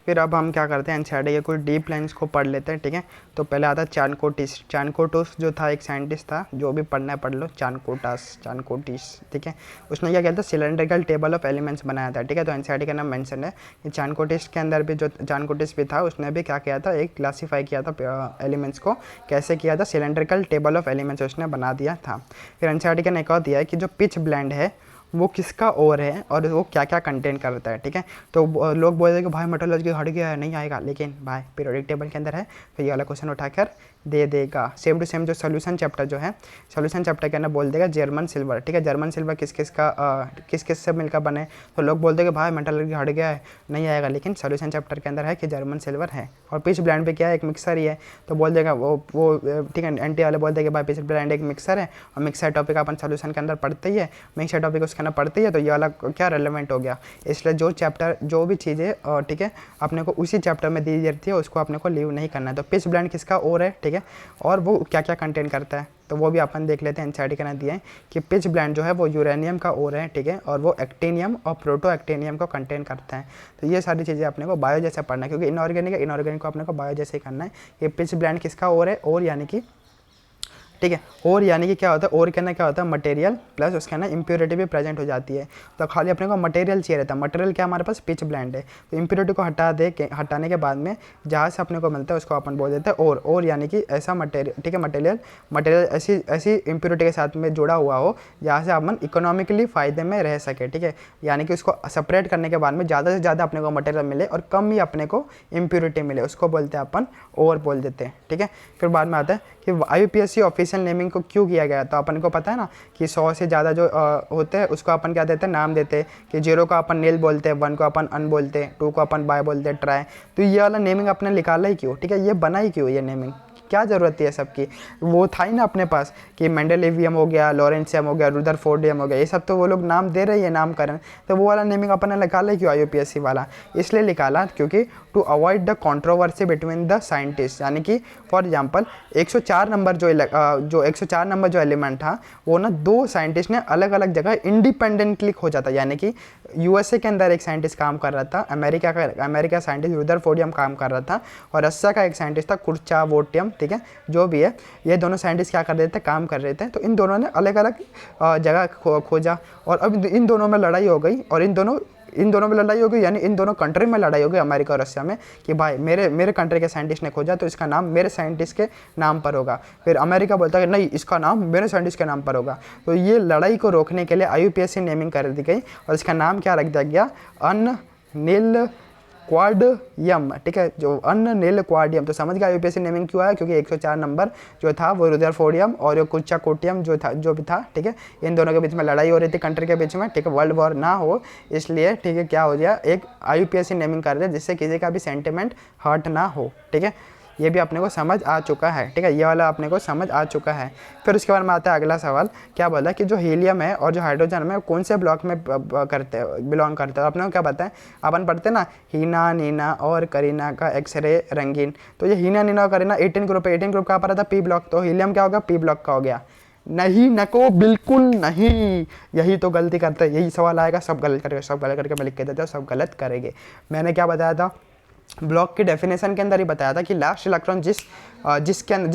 फिर अब हम क्या करते हैं, एनसीईआरटी के कुछ डीप लाइन्स को पढ़ लेते हैं, ठीक है। तो पहले आता है चानकोटिस जो था एक साइंटिस्ट था, जो भी पढ़ना है पढ़ लो, चानकोटिस, ठीक है। उसने क्या किया था, सिलेंड्रिकल टेबल ऑफ एलिमेंट्स बनाया था, ठीक है। तो एनसीईआरटी का नाम मेंशन है कि चानकोटिस के अंदर भी, जो चानकोटिस भी था, उसने भी क्या किया था, एक क्लासीफाई किया था एलिमेंट्स को। कैसे किया था, सिलेंड्रिकल टेबल ऑफ एलिमेंट्स उसने बना दिया था। फिर एनसीईआरटी ने एक और दिया है कि जो पिच ब्लेंड है वो किसका और है और वो क्या क्या कंटेन करता है, ठीक है। तो लोग बोल रहे हैं कि भाई मेटलर्जी हट गया है, नहीं आएगा, लेकिन भाई पीरियोडिक टेबल के अंदर है। फिर ये वाला क्वेश्चन उठाकर दे देगा। सेम टू सेम जो सोल्यूशन चैप्टर जो है, सोल्यूशन चैप्टर के अंदर बोल देगा जर्मन सिल्वर, ठीक है। जर्मन सिल्वर किस किस से मिलकर बने, तो लोग बोलते हैं कि भाई मेटलर्जी हट गया है, नहीं आएगा, लेकिन सोल्यूशन चैप्टर के अंदर है कि जर्मन सिल्वर है। और पिच ब्लेंड पे क्या है, एक मिक्सर ही है, तो बोल देगा वो ठीक है, एंटी वाले बोल देंगे भाई पिच ब्लेंड एक मिक्सर है, और मिक्सर टॉपिक अपन सोल्यूशन के अंदर पढ़ते ही है, मिक्सर टॉपिक उसके अंदर पढ़ते ही है, तो ये वाला क्या रेलेवेंट हो गया। इसलिए जो चैप्टर जो भी चीज़ें ठीक है अपने को उसी चैप्टर में दी जाती है उसको अपने को लीव नहीं करना है। तो पिच ब्लेंड किसका और है, ठीक है, और वो क्या क्या कंटेन करता है, तो वो भी अपन देख लेते हैं। एनसीईआरटी का दिया है कि पिच ब्लेंड जो है वो यूरेनियम का और है, ठीक है, और वो एक्टिनियम और प्रोटो एक्टिनियम को कंटेन करता है। तो ये सारी चीज़ें अपने को बायो जैसे पढ़ना है, क्योंकि इनऑर्गेनिक है, इनऑर्गेनिक को अपने को बायो जैसे ही करना है। ये पिच ब्लेंड किसका और है, और यानी कि, ठीक है, और यानी कि क्या होता है, और कहना क्या होता है, मटेरियल प्लस उसके ना इम्प्योरिटी भी प्रेजेंट हो जाती है। तो खाली अपने को मटेरियल चाहिए रहता है, मटेरियल क्या हमारे पास पिच ब्लेंड है, तो इम्प्योरिटी को हटाने के बाद में जहाँ से अपने को मिलता है उसको अपन बोल देते हैं और यानी कि ऐसा मटेरियल, ठीक है, मटेरियल ऐसी इम्प्योरिटी के साथ में जुड़ा हुआ हो जहाँ से अपन इकोनॉमिकली फ़ायदे में रह सके, ठीक है। यानी कि उसको सेपरेट करने के बाद में ज़्यादा से ज़्यादा अपने को मटेरियल मिले और कम ही अपने को इम्प्योरिटी मिले, उसको बोलते हैं अपन और बोल देते हैं, ठीक है। फिर बाद में आता है कि IUPAC ऑफिशियल नेमिंग को क्यों किया गया, तो अपन को पता है ना कि 100 से ज़्यादा जो होते हैं उसको अपन क्या देते हैं, नाम देते हैं कि 0 को अपन नील बोलते हैं, 1 को अपन अन बोलते हैं, 2 को अपन बाय बोलते हैं, ट्राई। तो ये वाला नेमिंग अपने निकाला ही क्यों, ठीक है, ये बना ही क्यों, ये नेमिंग क्या ज़रूरत है सबकी। वो था ही ना अपने पास कि मेंडेलिवियम हो गया, लॉरेंशियम हो गया, रुदरफोर्डियम हो गया, ये सब तो वो लोग नाम दे रहे हैं नामकरण, तो वो वाला नेमिंग अपन ने निकाला क्यों IUPAC वाला, इसलिए निकाला क्योंकि to avoid the controversy between the scientist. यानी कि फॉर एग्जांपल 104 नंबर जो 104 नंबर जो एलिमेंट था वो ना 2 साइंटिस्ट ने अलग अलग जगह इंडिपेंडेंटली खोजा था। यानी कि USA के अंदर एक साइंटिस्ट काम कर रहा था, अमेरिका साइंटिस्ट रुदरफोर्डियम काम कर रहा था, और रसिया का एक साइंटिस्ट था कुर्चावोटियम, ठीक है, जो भी है, ये दोनों साइंटिस्ट क्या कर रहे थे, काम कर रहे थे। तो इन दोनों ने अलग अलग जगह खोजा, और अब इन दोनों में लड़ाई हो गई, और इन दोनों में लड़ाई हो गई, यानी इन दोनों कंट्री में लड़ाई हो गई, अमेरिका और रशिया में, कि भाई मेरे कंट्री के साइंटिस्ट ने खोजा तो इसका नाम मेरे साइंटिस्ट के नाम पर होगा। फिर अमेरिका बोलता है कि नहीं, इसका नाम मेरे साइंटिस्ट के नाम पर होगा। तो ये लड़ाई को रोकने के लिए IUPAC नेमिंग कर दी गई, और इसका नाम क्या रख दिया गया, अननील क्वाडियम, ठीक है, जो अननील क्वाडियम। तो समझ गया IUPAC नेमिंग क्यों आया, क्योंकि 104 नंबर जो था वो रुदरफोर्डियम और जो कुर्चाकोटियम जो भी था, ठीक है, इन दोनों के बीच में लड़ाई हो रही थी कंट्री के बीच में, ठीक है, वर्ल्ड वॉर ना हो इसलिए, ठीक है, क्या हो गया, एक IUPAC नेमिंग कर दिया जिससे किसी का भी सेंटिमेंट हर्ट ना हो, ठीक है। ये भी अपने को समझ आ चुका है, ठीक है, ये वाला अपने को समझ आ चुका है। फिर उसके बाद में आता है अगला सवाल, क्या बोला कि जो हीलियम है और जो हाइड्रोजन है कौन से ब्लॉक में बिलोंग करते हैं। अपने को क्या पता है, अपन पढ़ते ना, हीना, नीना और करीना का एक्सरे रंगीन। तो ये हीना, नीना और करीना 18 ग्रुप है, 18 ग्रुप कहाँ पर था, P ब्लॉक। तो हीलियम क्या होगा, P ब्लॉक का हो गया। नहीं, नको, बिल्कुल नहीं, यही तो गलती करते हैं, यही सवाल आएगा, सब गलत करके मैं लिख के देता हूँ, सब गलत करेंगे। मैंने क्या बताया था, ब्लॉक की डेफिनेशन के अंदर ही बताया था कि लास्ट इलेक्ट्रॉन जिस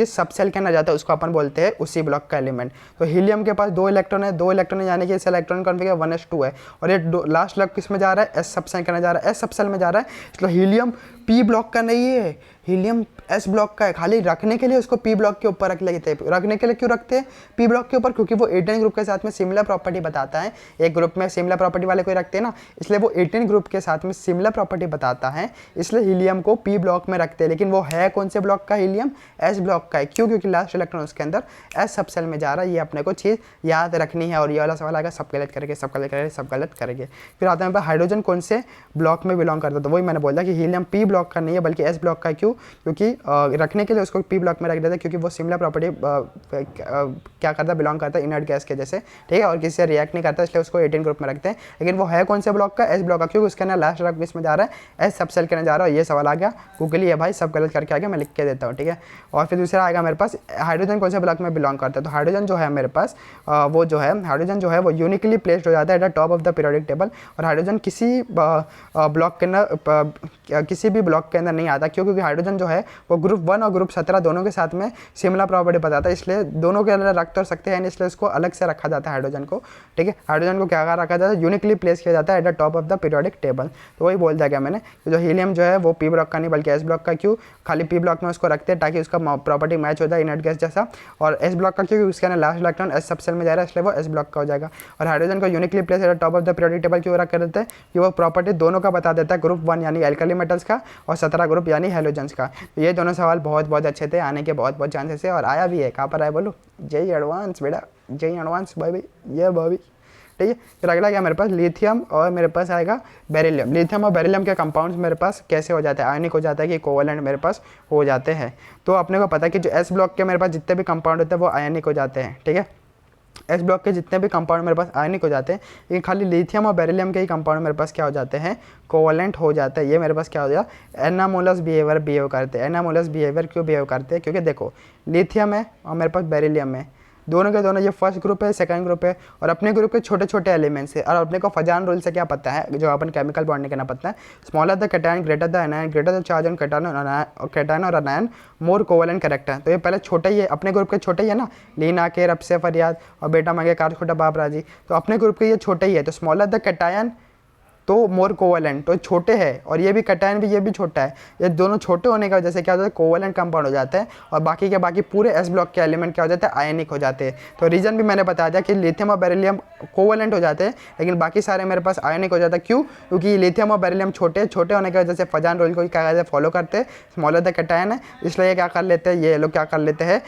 सब सेल के अंदर जाता है उसको अपन बोलते हैं उसी ब्लॉक का एलिमेंट। तो हीलियम के पास 2 इलेक्ट्रॉन है, यानी कि इस इलेक्ट्रॉन कॉन्फिगर 1s2 है, और ये लास्ट इलेक्ट्रॉन किस में जा रहा है, S सब सेल के अंदर जा रहा है, S सब सेल में जा रहा है। इसलिए हीलियम P ब्लॉक का नहीं है, हीलियम S ब्लॉक का है। खाली रखने के लिए उसको P ब्लॉक के ऊपर रख लेते हैं। रखने के लिए क्यों रखते हैं P ब्लॉक के ऊपर, क्योंकि वो 18 ग्रुप के साथ में सिमिलर प्रॉपर्टी बताता है। एक ग्रुप में सिमिलर प्रॉपर्टी वाले कोई रखते हैं ना, इसलिए वो 18 ग्रुप के साथ में सिमिलर प्रॉपर्टी बताता है, इसलिए हीलियम को P ब्लॉक में रखते हैं। लेकिन वो है कौन से ब्लॉक का, हीलियम S ब्लॉक का है। क्यों, क्योंकि लास्ट इलेक्ट्रॉन उसके अंदर S सब सेल में जा रहा है। ये अपने को चीज़ याद रखनी है, और ये वाला सवाल आएगा, सब गलत करेंगे, सब गलत करेंगे। फिर आता है हाइड्रोजन कौन से ब्लॉक में बिलोंग करता है, तो वही मैंने बोला कि हीलियम P ब्लॉक का नहीं है बल्कि S ब्लॉक का है। क्यों, क्योंकि रखने के लिए उसको P ब्लॉक में रख देता है, क्योंकि वो सिमिलर प्रॉपर्टी क्या करता है, बिलोंग करता है इनर्ट गैस के जैसे, ठीक है, और किसी से रिएक्ट नहीं करता, इसलिए उसको 18 ग्रुप में रखते हैं। लेकिन वो है कौन से ब्लॉक का, S ब्लॉक का, क्योंकि उसके अंदर लास्ट इलेक्ट्रॉन किस में जा रहा है, S सब सेल के अंदर जा रहा है। ये सवाल आ गया गूगल, ये भाई सब गलत करके आ गया, मैं लिख के देता हूँ, ठीक है। और फिर दूसरा आएगा मेरे पास हाइड्रोजन कौन से ब्लॉक में बिलोंग करता है। तो हाइड्रोजन जो है मेरे पास वो जो है हाइड्रोजन जो है वो यूनिकली प्लेस्ड हो जाता है at the top of the periodic table. और हाइड्रोजन किसी ब्लॉक के अंदर किसी भी ब्लॉक के अंदर नहीं आता, क्यों? क्योंकि हाइड्रोजन जो है वो ग्रुप 1 और ग्रुप 17 दोनों के साथ में सिमिलर प्रॉपर्टी बताता है, इसलिए दोनों के अंदर रख तो सकते हैं, इसलिए इसको अलग से रखा जाता है हाइड्रोजन को। ठीक है, हाइड्रोजन को क्या रखा जाता है? यूनिकली प्लेस किया जाता है at the top of the periodic table. तो वही बोल दिया गया मैंने, जो हीलियम जो है वो पी ब्लॉक का नहीं बल्कि एस ब्लॉक का। क्यों? खाली पी ब्लॉक में उसको रखते हैं ताकि उसका प्रॉपर्टी मैच हो जाए इनर्ट गैस जैसा। और एस ब्लॉक का क्योंकि उसके अंदर लास्ट इलेक्ट्रॉन एस सबसेल में जा रहा है, इसलिए वो एस ब्लॉक का हो जाएगा। और हाइड्रोजन को uniquely place at the top of the periodic table क्यों रख कर देते हैं? कि वो प्रॉपर्टी दोनों का बता देता है, ग्रुप 1 यानी एल्कली मेटल्स का और 17 ग्रुप यानी हैलोजेंस का। तो ये दोनों सवाल बहुत बहुत अच्छे थे, आने के बहुत बहुत चांसेस है और आया भी है। कहाँ पर आया बोलो? जेई एडवांस बेटा, जेई एडवांस भाई ये भाई। ठीक है, फिर अगला क्या मेरे पास? लिथियम और मेरे पास आएगा बेरिलियम। लिथियम और बेरिलियम के कंपाउंड्स मेरे पास कैसे हो जाते हैं? आयनिक हो जाता है कि कोवलेंट मेरे पास हो जाते हैं। तो अपने को पता है कि जो एस ब्लॉक के मेरे पास जितने भी कंपाउंड होते हैं वो आयनिक हो जाते हैं। ठीक है, एस ब्लॉक के जितने भी कंपाउंड मेरे पास आयनिक हो जाते हैं, लेकिन खाली लिथियम और बेरिलियम के ही कंपाउंड मेरे पास क्या हो जाते हैं? कोवलेंट हो जाते हैं। ये मेरे पास क्या हो गया? एनामोलस बिहेवियर करते हैं। एनामोलस बिहेवियर क्यों बिहेव करते हैं? क्योंकि देखो लिथियम है और मेरे पास बेरिलियम है, दोनों के दोनों ये फर्स्ट ग्रुप है, सेकंड ग्रुप है और अपने ग्रुप के छोटे छोटे एलिमेंट्स है। और अपने को फजान रूल से क्या पता है, जो अपन केमिकल बॉन्डिंग करना पता है, smaller the cation greater the anion, greater the charge on cation और अनायन मोर कोवलेंट कैरेक्टर। तो ये पहले छोटा ही है, अपने ग्रुप के छोटे ही है ना, लीना के रब से फरियाद और बेटा मांगे कार छोटा बाप राजी। तो अपने ग्रुप के ये छोटे ही है, तो स्मॉलर द कैटायन तो मोर कोवलेंट, तो छोटे हैं और ये भी कैटायन भी, ये भी छोटा है। ये दोनों छोटे होने की वजह से क्या होता है? कोवलेंट कंपाउंड हो जाते हैं और बाकी के बाकी पूरे एस ब्लॉक के एलिमेंट क्या हो जाते हैं? आयनिक हो जाते हैं। तो रीजन भी मैंने बता दिया कि लिथियम और बेरिलियम कोवलेंट हो जाते हैं लेकिन बाकी सारे मेरे पास आयनिक हो जाता है। क्यों? क्योंकि लिथियम और बेरिलियम छोटे होने की वजह से फजान रूल को क्या कहते हैं? फॉलो करते हैं। स्मॉलर द कैटायन है इसलिए क्या कर लेते हैं? ये लोग क्या कर लेते हैं?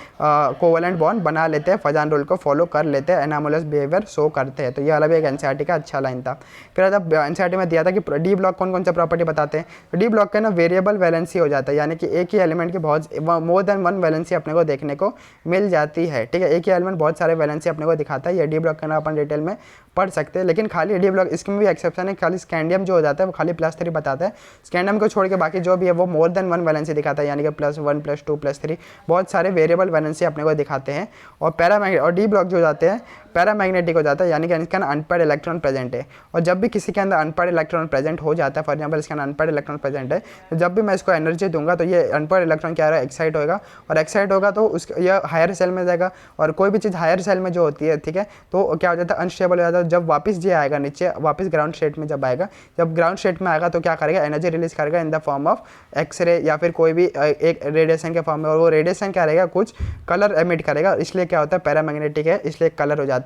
कोवलेंट बॉन्ड बना लेते हैं, फजान रूल को फॉलो कर लेते हैं, एनामोलस बिहेवियर शो करते हैं। तो ये वाला भी एक एनसीईआरटी का अच्छा लाइन था। फिर एनसीईआरटी में दिया था कि डी ब्लॉक कौन कौन सा प्रॉपर्टी बताते हैं? तो डी ब्लॉक का ना वेरिएबल वैलेंसी हो जाता है, यानी कि एक ही एलिमेंट की बहुत मोर देन वन वैलेंसी अपने को देखने को मिल जाती है। ठीक है, एक ही एलिमेंट बहुत सारे वैलेंसी अपने को दिखाता है। ये डी ब्लॉक का ना अपन डिटेल में पढ़ सकते हैं, लेकिन खाली डी ब्लॉक इसमें भी एक्सेप्शन है, खाली स्कैंडियम जो हो जाता है वो खाली +3 बताता है। स्कैंडियम को छोड़ के बाकी जो भी है वो मोर देन वन वैलेंसी दिखाता है, यानी कि +1 +2 +3 बहुत सारे वेरिएबल वैलेंसी अपने को दिखाते हैं। और पैरामैग्नेटिक और डी ब्लॉक जो जाते हैं पैरामैग्नेटिक हो जाता है, यानी कि इसका अनपेड इलेक्ट्रॉन प्रेजेंट है। और जब भी किसी के अंदर अनपेड इलेक्ट्रॉन प्रेजेंट हो जाता है, फॉर एग्जांपल इसके अंदर अनपेड इलेक्ट्रॉन प्रेजेंट है, तो जब भी मैं इसको एनर्जी दूंगा तो ये अनपेड इलेक्ट्रॉन क्या है? एक्साइट होगा और एक्साइट होगा तो उसका यह हायर सेल में जाएगा। और कोई भी चीज़ हायर सेल में जो होती है, ठीक है, तो क्या हो जाता है? अनस्टेबल हो जाता है। जब वापस ये आएगा नीचे, वापस ग्राउंड स्टेट में जब आएगा, जब ग्राउंड स्टेट में आएगा तो क्या करेगा? एनर्जी रिलीज करेगा in the form of X-ray या फिर कोई भी एक रेडिएशन के फॉर्म में। और वो रेडिएशन क्या रहेगा? कुछ कलर एमिट करेगा, इसलिए क्या होता है? पैरामैग्नेटिक है, इसलिए कलर हो जाते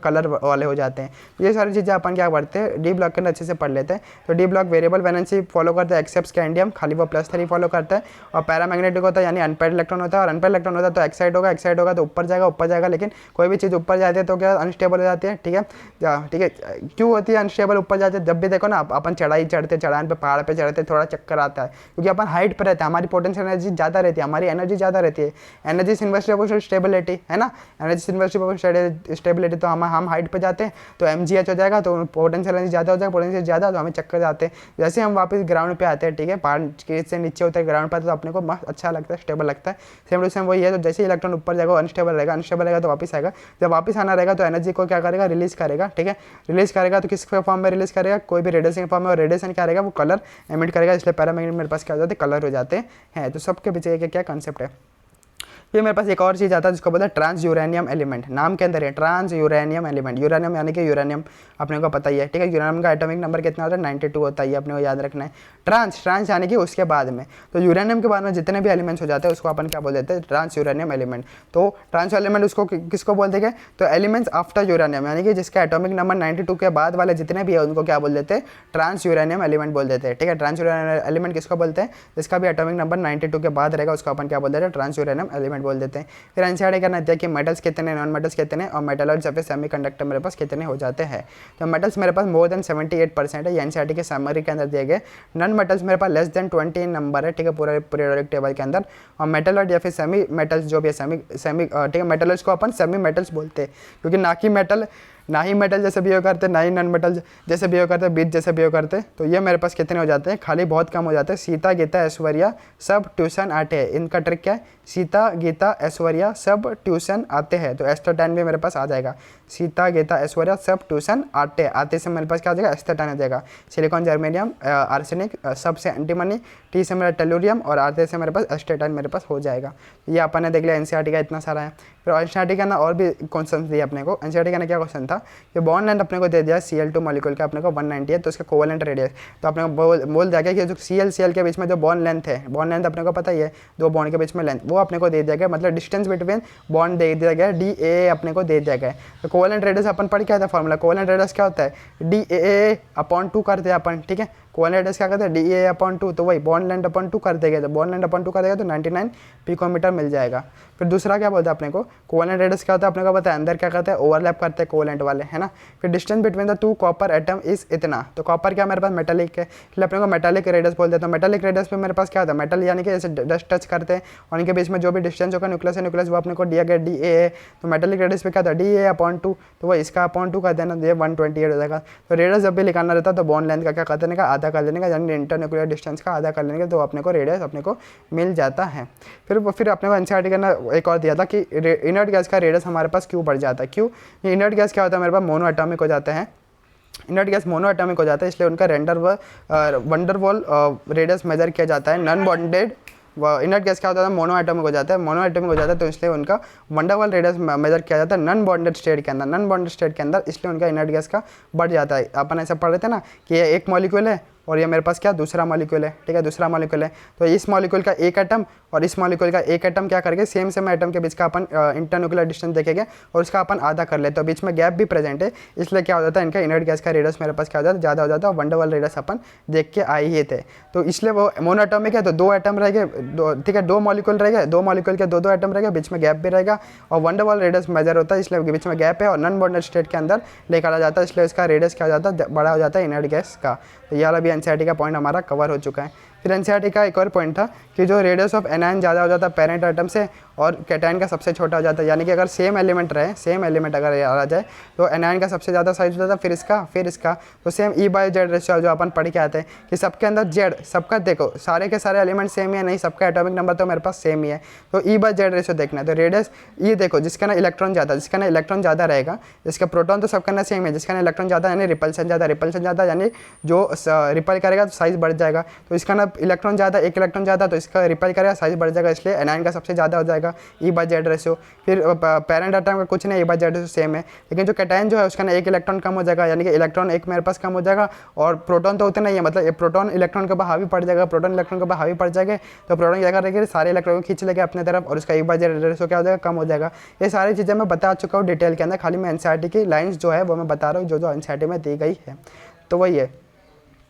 कलर वाले हो जाते हैं। ये सारी चीज़ें अपन क्या पढ़ते हैं? डी ब्लॉक के अंदर अच्छे से पढ़ लेते हैं। तो D block variable valency follow करता है, एक्सेप्ट स्कैंडियम खाली वो +3 फॉलो करता है। और पैरामैग्नेटिक होता है यानी अनपेड इलेक्ट्रॉन होता है, और अनपेड इलेक्ट्रॉन होता है तो एक्साइट होगा तो ऊपर जाएगा, लेकिन कोई भी चीज़ ऊपर जाती है तो क्या अनस्टेबल हो जाती है। ठीक है, ठीक है, क्यों होती है अनस्टेबल ऊपर जाते हैं? जब भी देखो ना अपन चढ़ान पे पहाड़ पे चढ़ते थोड़ा चक्कर आता है, क्योंकि अपन हाइट पर रहते हैं, हमारी पोटेंशियल एनर्जी ज़्यादा रहती है, हमारी एनर्जी ज़्यादा रहती है। एनर्जी इन्वर्सली प्रोपोर्शनल स्टेबिलिटी है ना, एनर्जी इन्वर्सली प्रोपोर्शनल स्टेबिलिटी, तो हम हाइट पे जाते हैं तो mgh हो जाएगा, तो पोटेंशियल एनर्जी ज़्यादा हो जाएगा, पोटेंशियल ज़्यादा तो हमें चक्कर जाते हैं। जैसे हम वापस ग्राउंड पे आते हैं, ठीक है, पहाड़ के से नीचे होते हैं ग्राउंड पर, तो अपने को मस्त अच्छा लगता है, स्टेबल लगता है। सेम टू सेम वही है, तो जैसे इलेक्ट्रॉन ऊपर जाएगा अनस्टेबल रहेगा तो वापस आएगा। जब वापस आना रहेगा तो एनर्जी को क्या करेगा? रिलीज करेगा। ठीक है, रिलीज करेगा तो किस फॉर्म में रिलीज करेगा? कोई भी रेडिएशन फॉर्म में, और रेडिएशन क्या रहेगा? वो कलर एमिट करेगा, इसलिए पैरामैग्नेटिक मेरे पास क्या हो जाते हैं? कलर हो जाते हैं। तो सबके पीछे क्या कंसेप्ट है। फिर मेरे पास एक और चीज़ आता है जिसको बोलते हैं ट्रांस यूरेनियम एलिमेंट। नाम के अंदर है ट्रांस यूरेनियम एलिमेंट। यूरेनियम यानी कि यूरेनियम अपने को पता ही है, ठीक है। यूरेनियम का एटॉमिक नंबर कितना होता है? 92 होता है, ये अपने को याद रखना है। ट्रांस यानी कि उसके बाद में, तो यूरेनियम के बाद में जितने भी एलिमेंट्स हो जाते हैं उसको अपन क्या बोल देते हैं? Transuranium element. तो ट्रांस एलिमेंट उसको किसको बोल देंगे? तो एलिमेंट्स आफ्टर यूरेनियम, यानी कि जिसका एटॉमिक नंबर 92 के बाद वाले जितने भी है उनको क्या बोल देते हैं? ट्रांस यूरेनियम एलिमेंट बोल देते हैं, ठीक है। ट्रांस यूरेनियम एलिमेंट किसको बोलते हैं? जिसका भी एटॉमिक नंबर 92 के बाद रहेगा उसको अपन क्या बोल देते हैं? ट्रांस यूरेनियम एलिमेंट बोल देते हैं। फिर एनसीईआरटी करना है कि मेटल्स कितने, नॉन मेटल्स कितने, और मेटल और सफेद सेमीकंडक्टर मेरे पास कितने हो जाते हैं। तो मेटल्स मेरे पास मोर देन 78% है, ये एनसीईआरटी के समरी के अंदर दिए गए। नॉन मेटल्स मेरे पास लेस देन 20 नंबर है, ठीक है, पूरे पीरियोडिक टेबल के अंदर। और मेटल या फिर सेमी मेटल्स जो भी है, सेमी ठीक है, मेटल्स को अपन सेमी मेटल्स बोलते हैं, क्योंकि ना कि मेटल ना ही मेटल जैसे बिहेव करते, ना ही नॉन मेटल जैसे बिहेव करते, बीच जैसे बिहेव करते। तो ये मेरे पास कितने हो जाते हैं, खाली बहुत कम हो जाते हैं। सीता गीता ऐश्वर्या सब ट्यूशन आते हैं। इनका ट्रिक क्या है, सीता गीता ऐश्वर्या सब ट्यूशन आते हैं, तो एस्टोटाइन भी मेरे पास आ जाएगा। सीता गीता ऐश्वर्या सब ट्यूशन आते, आते से मेरे पास क्या आ जाएगा, एस्टोटाइन आ जाएगा। सिलिकॉन जर्मेनियम आर्सेनिक सब से एंटीमनी, टी से मेरा टेलुरियम और आते से मेरे पास एस्टोटाइन मेरे पास हो जाएगा। ये अपन ने देख लिया एनसीईआरटी का इतना सारा है। फिर एनसीईआरटी का ना और भी क्वेश्चन दिया अपने को। एनसीईआरटी का ना क्या क्वेश्चन था कि बॉन्ड लेंथ अपने को दे दिया Cl2 मॉलिक्यूल का अपने को 190 है, तो उसका कोवेलेंट रेडियस तो अपने को बोल दिया गया कि जो Cl के बीच में जो बॉन्ड लेंथ है, बॉन्ड लेंथ अपने को पता ही है, दो बॉन्ड के बीच में लेंथ, वो अपने को दे दिया गया, मतलब डिस्टेंस बिटवीन बॉन्ड दे दिया गया DAA अपने को दे दिया गया। तो कोवेलेंट रेडियस अपन पढ़ के आया था फॉर्मूला, कोवेलेंट रेडियस क्या होता है DAA/2 करते हैं अपन, ठीक है। कोवेलेंट रेडियस क्या करते हैं DAA/2, तो वही बॉन्ड लेंथ अपॉन 2 कर देगा, तो बॉन्ड लेंथ अपॉन 2 कर देगा तो 99 पिकोमीटर मिल जाएगा। फिर दूसरा क्या बोलता है अपने को, कोवेलेंट रेडियस क्या होता है अपने को पता है, अंदर क्या करते हैं ओवरलैप करते हैं कोवेलेंट वाले, है ना। फिर distance between the 2 copper atom is इतना, तो कॉपर क्या मेरे पास मेटालिक है, इसलिए अपने को मेटालिक रेडियस बोल देते हैं। मेटालिक रेडियस पे मेरे पास क्या होता है, मेटल यानी कि जैसे डस्ट टच करते हैं और इनके बीच में जो भी डिस्टेंस होगा न्यूक्लियस है न्यूक्लियस, वो अपने को दिया गया DAA, तो मेटालिक रेडियस पे क्या था DAA/2, तो वो इसका अपॉन 2 कर देना, ये 128 हो जाएगा। तो रेडियस जब भी निकालना रहता है तो बॉन्ड लेंथ का क्या कर देने का, आधा कर देने का, यानी इंटरन्यूक्लियर डिस्टेंस का आधा कर लेने का, तो अपने को रेडियस अपने को मिल जाता है। फिर अपने को एनसीईआरटी का ना एक और दिया था कि इनर्ट गैस का रेडियस हमारे पास क्यों बढ़ जाता है, क्यों। इनर्ट गैस क्या होता है मेरे पास मोनो एटॉमिक हो जाते हैं, इनर्ट गैस मोनो एटॉमिक हो जाता है, इसलिए उनका वंडरवॉल रेडियस मेजर किया जाता है। नॉन बॉन्डेड इनर्ट गैस क्या होता है मोनो एटॉमिक हो जाता है, मोनो एटॉमिक हो जाता है, तो इसलिए उनका वंडरवॉल रेडियस मेजर किया जाता है नॉन बॉन्डेड स्टेट के अंदर, नॉन बॉन्डेड स्टेट के अंदर, इसलिए उनका इनर्ट गैस का बढ़ जाता है। अपन ऐसा पढ़ रहे थे ना कि ये एक मॉलिक्यूल है और ये मेरे पास क्या दूसरा मॉलिक्यूल है, ठीक है, दूसरा मॉलिक्यूल है, तो इस मॉलिक्यूल का एक एटम और इस मॉलिक्यूल का एक एटम क्या करके सेम एटम के बीच का अपन इंटरन्यूक्लियर डिस्टेंस देखेंगे और उसका अपन आधा कर लेते, तो बीच में गैप भी प्रेजेंट है, इसलिए क्या हो जाता है इनका इनर्ट गैस का रेडियस मेरे पास क्या हो जाता है ज़्यादा हो जाता है। वंडरवॉल रेडियस अपन देख के आए ही थे, तो इसलिए वो मोनोएटॉमिक है, तो दो एटम रह गए, ठीक है, दो मॉलिक्यूल रह गए, दो मॉलिक्यूल के दो एटम रह गए, बीच में गैप भी रहेगा, और वंडरवॉल रेडियस मेजर होता है, इसलिए बीच में गैप है और नॉन बॉन्डेड स्टेट के अंदर लेकर आ जाता है, इसलिए इसका रेडियस क्या हो जाता है बड़ा हो जाता है इनर्ट गैस का। तो ये वाला भी एनसीईआरटी का पॉइंट हमारा कवर हो चुका है। फिर एनसीईआरटी का एक और पॉइंट था कि जो रेडियस ऑफ एनायन ज़्यादा हो जाता है पेरेंट एटम से और कैटायन का सबसे छोटा हो जाता है, यानी कि अगर सेम एलिमेंट रहे, सेम एलिमेंट अगर आ जाए तो एनायन का सबसे ज़्यादा साइज हो जाता है, फिर इसका तो सेम E/Z रेशियो जो अपन पढ़ के आते हैं कि सबके अंदर जेड, सबका देखो सारे के सारे एलिमेंट सेम ही है, नहीं सबका एटॉमिक नंबर तो मेरे पास सेम ही है, तो E/Z रेशियो देखना है। तो रेडियस ये देखो जिसका ना इलेक्ट्रॉन ज़्यादा रहेगा, जिसका प्रोटॉन तो सबका ना सेम है, जिसका ना इलेक्ट्रॉन ज़्यादा यानी रिपल्सन ज़्यादा यानी जो रिपल करेगा तो साइज़ बढ़ जाएगा, तो इसका ना इलेक्ट्रॉन ज़्यादा, एक इलेक्ट्रॉन ज़्यादा, तो इसका रिपेल करेगा साइज बढ़ जाएगा, इसलिए एनायन का सबसे ज़्यादा हो जाएगा E/Z रेशियो। फिर पेरेंट एटम का कुछ नहीं, E/Z रेशियो सेम है, लेकिन जो कैटायन जो है उसका ना एक इलेक्ट्रॉन कम हो जाएगा, यानी कि इलेक्ट्रॉन एक मेरे पास कम हो जाएगा, और प्रोटॉन तो उतना ही है, मतलब प्रोटॉन इलेक्ट्रॉन के ऊपर हावी पड़ जाएगा, प्रोटॉन इलेक्ट्रॉन के ऊपर हावी पड़ जाएगा, तो प्रोटॉन क्या करेगा सारे इलेक्ट्रॉन को खींच लेगा अपने तरफ और उसका E/Z रेशियो क्या हो जाएगा कम हो जाएगा। ये सारी चीज़ें मैं बता चुका हूँ डिटेल के अंदर, खाली मैं एनसीईआरटी की लाइन्स जो है वो मैं बता रहा हूँ जो एनसीईआरटी में दी गई है, तो वही है।